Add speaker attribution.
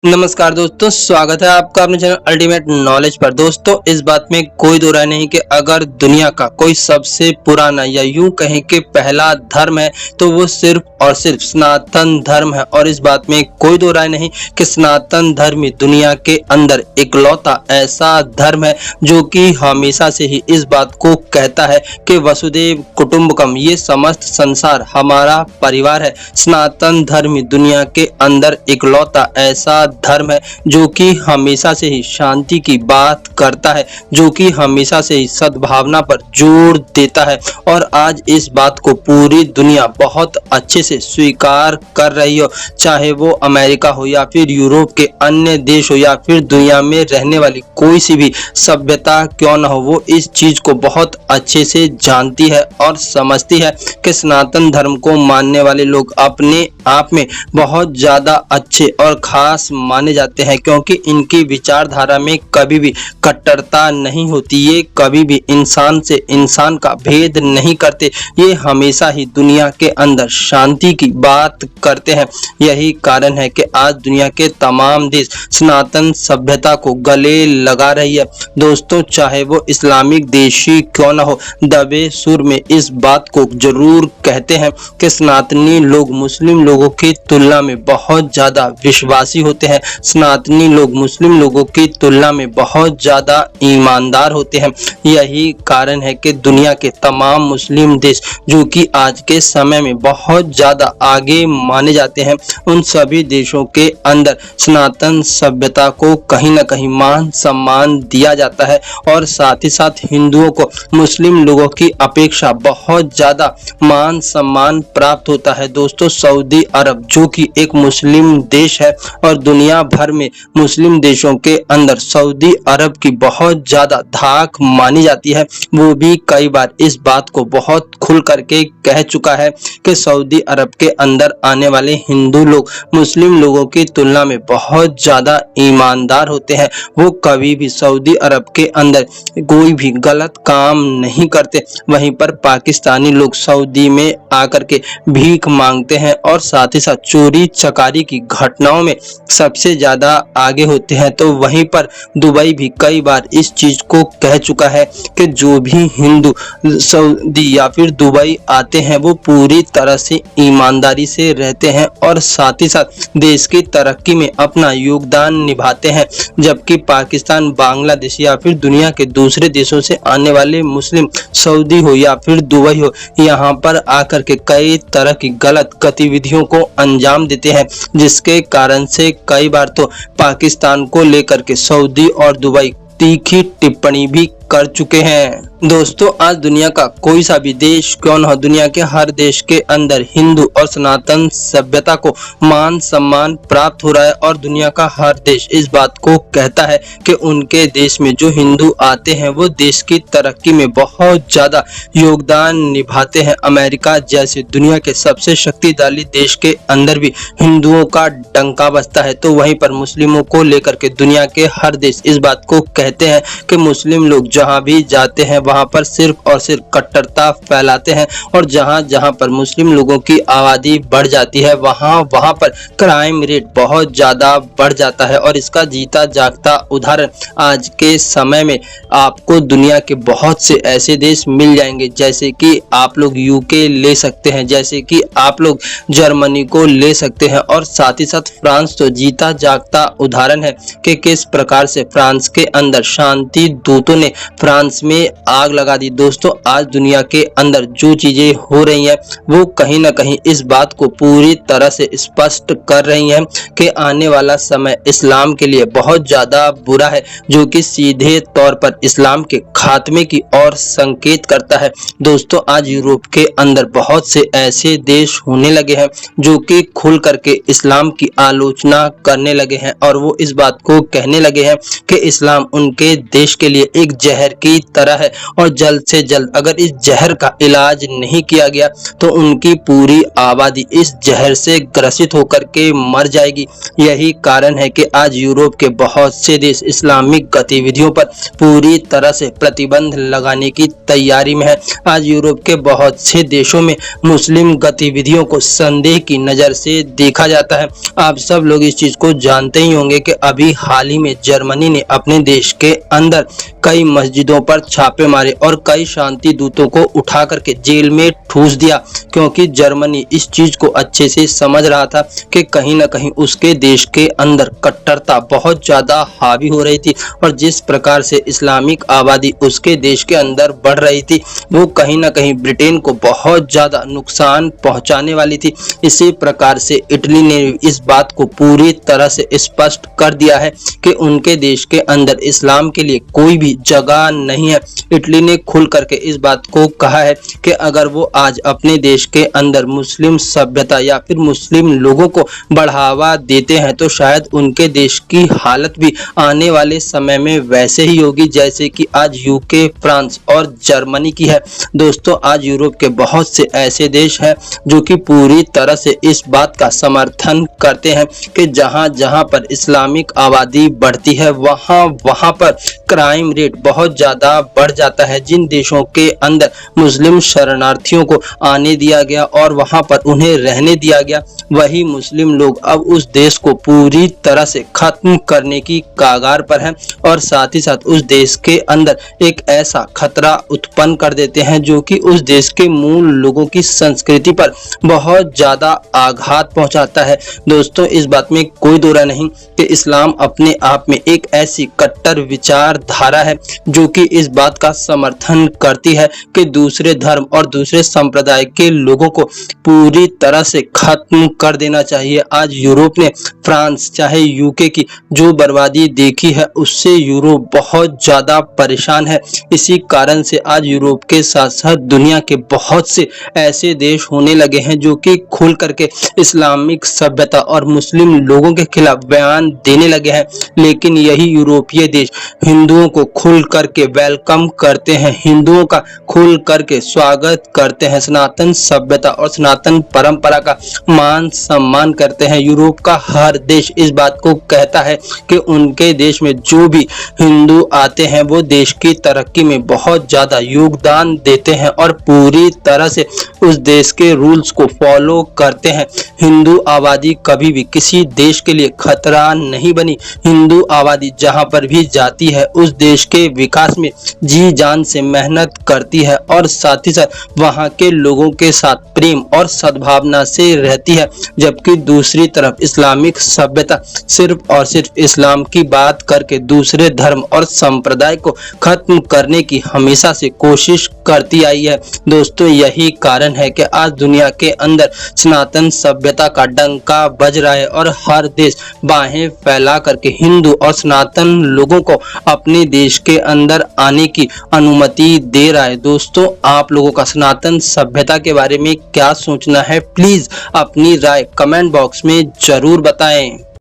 Speaker 1: नमस्कार दोस्तों, स्वागत है आपका अपने चैनल अल्टीमेट नॉलेज पर। दोस्तों, इस बात में कोई दो राय नहीं कि अगर दुनिया का कोई सबसे पुराना या यूं कहें कि पहला धर्म है तो वो सिर्फ और सिर्फ सनातन धर्म है। और इस बात में कोई दो राय नहीं कि सनातन धर्म ही दुनिया के अंदर इकलौता ऐसा धर्म है जो कि हमेशा से ही इस बात को कहता है कि वसुदेव कुटुंबकम, ये समस्त संसार हमारा परिवार है। सनातन धर्म ही दुनिया के अंदर इकलौता ऐसा धर्म है जो कि हमेशा से ही शांति की बात करता है, जो कि हमेशा से ही सद्भावना पर जोर देता है। और आज इस बात को पूरी दुनिया बहुत अच्छे से स्वीकार कर रही हो, चाहे वो अमेरिका हो या फिर यूरोप के अन्य देश हो या फिर दुनिया में रहने वाली कोई सी भी सभ्यता क्यों न हो, वो इस चीज को बहुत अच्छे से जानती है और समझती है कि सनातन धर्म को मानने वाले लोग अपने आप में बहुत ज्यादा अच्छे और खास माने जाते हैं, क्योंकि इनकी विचारधारा में कभी भी कट्टरता नहीं होती। ये कभी भी इंसान से इंसान का भेद नहीं करते। ये हमेशा ही दुनिया के अंदर शांति की बात करते हैं। यही कारण है कि आज दुनिया के तमाम देश सनातन सभ्यता को गले लगा रही है। दोस्तों, चाहे वो इस्लामिक देश ही क्यों न हो, दबे सुर में इस बात को जरूर कहते हैं कि सनातनी लोग मुस्लिम लोगों की तुलना में बहुत ज्यादा विश्वासी होते हैं। सनातनी लोग मुस्लिम लोगों की तुलना में बहुत ज्यादा ईमानदार होते हैं। यही कारण है कि दुनिया के तमाम मुस्लिम देश जो कि आज के समय में बहुत ज्यादा आगे माने जाते हैं, उन सभी देशों के अंदर सनातन सभ्यता को कहीं ना कहीं मान सम्मान दिया जाता है। और साथ ही साथ हिंदुओं को मुस्लिम लोगों की अपेक्षा बहुत ज्यादा मान सम्मान प्राप्त होता है। दोस्तों, सऊदी अरब जो कि एक मुस्लिम देश है और दुनिया भर में मुस्लिम देशों के अंदर सऊदी अरब की बहुत ज्यादा धाक मानी जाती है। वो भी कई बार इस बात को बहुत खुल करके कह चुका है कि सऊदी अरब के अंदर आने वाले हिंदू लोग मुस्लिम लोगों की तुलना में बहुत ज्यादा ईमानदार होते हैं। वो कभी भी सऊदी अरब के अंदर कोई भी गलत काम नहीं करते। वहीं पर पाकिस्तानी लोग सऊदी में आकर के भीख मांगते हैं और साथ ही साथ चोरी चकारी की घटनाओं में सबसे ज्यादा आगे होते हैं। तो वहीं पर दुबई भी कई बार इस चीज को कह चुका है कि जो भी हिंदू सऊदी या फिर दुबई आते हैं वो पूरी तरह से ईमानदारी से रहते हैं और साथ ही साथ देश की तरक्की में अपना योगदान निभाते हैं। जबकि पाकिस्तान, बांग्लादेश या फिर दुनिया के दूसरे देशों से आने वाले मुस्लिम सऊदी हो या फिर दुबई हो, यहाँ पर आकर के कई तरह की गलत गतिविधियों को अंजाम देते हैं, जिसके कारण से कई बार तो पाकिस्तान को लेकर के सऊदी और दुबई तीखी टिप्पणी भी कर चुके हैं। दोस्तों, आज दुनिया का कोई सा भी देश क्यों न हो, दुनिया के हर देश के अंदर हिंदू और सनातन सभ्यता को मान सम्मान प्राप्त हो रहा है। और दुनिया का हर देश इस बात को कहता है कि उनके देश में जो हिंदू आते हैं वो देश की तरक्की में बहुत ज्यादा योगदान निभाते हैं। अमेरिका जैसे दुनिया के सबसे शक्तिशाली देश के अंदर भी हिंदुओं का डंका बजता है, तो वहीं पर मुस्लिमों को लेकर के दुनिया के हर देश इस बात को कहते हैं कि मुस्लिम लोग जहां भी जाते हैं वहां पर सिर्फ और सिर्फ कट्टरता फैलाते हैं। और जहां जहां पर मुस्लिम लोगों की आबादी बढ़ जाती है वहां पर क्राइम रेट बहुत ज्यादा बढ़ जाता है। और इसका जीता जागता उदाहरण आज के समय में आपको दुनिया के बहुत से ऐसे देश मिल जाएंगे, जैसे कि आप लोग यूके ले सकते हैं, जैसे कि आप लोग जर्मनी को ले सकते हैं और साथ ही साथ फ्रांस तो जीता जागता उदाहरण है कि किस प्रकार से फ्रांस के अंदर शांति दूतों ने फ्रांस में आग लगा दी। दोस्तों, आज दुनिया के अंदर जो चीजें हो रही हैं वो कहीं ना कहीं इस बात को पूरी तरह से स्पष्ट कर रही हैं कि आने वाला समय इस्लाम के लिए बहुत ज्यादा बुरा है, जो कि सीधे तौर पर इस्लाम के खात्मे की ओर संकेत करता है। दोस्तों, आज यूरोप के अंदर बहुत से ऐसे देश होने लगे हैं जो कि खुल करके इस्लाम की आलोचना करने लगे हैं और वो इस बात को कहने लगे हैं कि इस्लाम उनके देश के लिए एक जहर जहर की तरह है और जल्द से जल्द अगर इस जहर का इलाज नहीं किया गया तो उनकी पूरी आबादी इस जहर से ग्रसित होकर के मर जाएगी। यही कारण है कि आज यूरोप के बहुत से देश इस्लामिक गतिविधियों पर पूरी तरह से प्रतिबंध लगाने की तैयारी में है। आज यूरोप के बहुत से देशों में मुस्लिम गतिविधियों को संदेह की नज़र से देखा जाता है। आप सब लोग इस चीज़ को जानते ही होंगे कि अभी हाल ही में जर्मनी ने अपने देश के अंदर कई मस्जिदों पर छापे मारे और कई शांति दूतों को उठा करके जेल में ठूस दिया, क्योंकि जर्मनी इस चीज को अच्छे से समझ रहा था कि कहीं ना कहीं उसके देश के अंदर कट्टरता बहुत ज्यादा हावी हो रही थी और जिस प्रकार से इस्लामिक आबादी उसके देश के अंदर बढ़ रही थी वो कहीं ना कहीं ब्रिटेन को बहुत ज्यादा नुकसान पहुंचाने वाली थी। इसी प्रकार से इटली ने इस बात को पूरी तरह से स्पष्ट कर दिया है कि उनके देश के अंदर इस्लाम के लिए कोई भी जगह नहीं है। इटली ने खुल करके इस बात को कहा है कि अगर वो आज अपने देश के अंदर मुस्लिम सभ्यता या फिर मुस्लिम लोगों को बढ़ावा देते हैं तो शायद उनके देश की हालत भी आने वाले समय में वैसे ही होगी जैसे कि आज यूके, फ्रांस और जर्मनी की है। दोस्तों, आज यूरोप के बहुत से ऐसे देश हैं जो कि पूरी तरह से इस बात का समर्थन करते हैं कि जहां जहां पर इस्लामिक आबादी बढ़ती है वहां पर क्राइम रेट बहुत ज़्यादा बढ़ जाता है। जिन देशों के अंदर मुस्लिम शरणार्थियों को आने दिया गया और वहां पर उन्हें रहने दिया गया, वही मुस्लिम लोग अब उस देश को पूरी तरह से खत्म करने की कागार पर हैं और साथ ही साथ उस देश के अंदर एक ऐसा खतरा उत्पन्न कर देते हैं जो कि उस देश के मूल लोगों की संस्कृति पर बहुत ज़्यादा आघात पहुंचाता है। दोस्तों, इस बात में कोई दो राय नहीं कि इस्लाम अपने आप में एक ऐसी कट्टर विचारधारा है जो कि इस बात का समर्थन करती है कि दूसरे धर्म और दूसरे संप्रदाय के लोगों को पूरी तरह से खत्म कर देना चाहिए। आज यूरोप ने फ्रांस चाहे यूके की जो बर्बादी देखी है उससे यूरोप बहुत ज्यादा परेशान है। इसी कारण से आज यूरोप के साथ साथ दुनिया के बहुत से ऐसे देश होने लगे हैं जो कि खुल करके इस्लामिक सभ्यता और मुस्लिम लोगों के खिलाफ बयान देने लगे हैं। लेकिन यही यूरोपीय देश हिंदुओं को खुल करके वेलकम करते हैं, हिंदुओं का खुल करके स्वागत करते हैं, सनातन सभ्यता और सनातन परंपरा का मान सम्मान करते हैं। यूरोप का हर देश इस बात को कहता है कि उनके देश में जो भी हिंदू आते हैं वो देश की तरक्की में बहुत ज्यादा योगदान देते हैं और पूरी तरह से उस देश के रूल्स को फॉलो करते हैं। हिंदू आबादी कभी भी किसी देश के लिए खतरा नहीं बनी। हिंदू आबादी जहां पर भी जाती है उस देश के विकास में जी जान से मेहनत करती है और साथ ही साथ वहां के लोगों के साथ प्रेम और सद्भावना से रहती है। जबकि दूसरी तरफ इस्लामिक सभ्यता सिर्फ और सिर्फ इस्लाम की बात करके दूसरे धर्म और संप्रदाय को खत्म करने की हमेशा से कोशिश करती आई है। दोस्तों, यही कारण है कि आज दुनिया के अंदर सनातन सभ्यता का डंका बज रहा है और हर देश बाहें फैला करके हिंदू और सनातन लोगों को अपने देश के अंदर आने की अनुमति दे रहा है। दोस्तों, आप लोगों का सनातन सभ्यता के बारे में क्या सोचना है, प्लीज अपनी राय कमेंट बॉक्स में जरूर बताएं।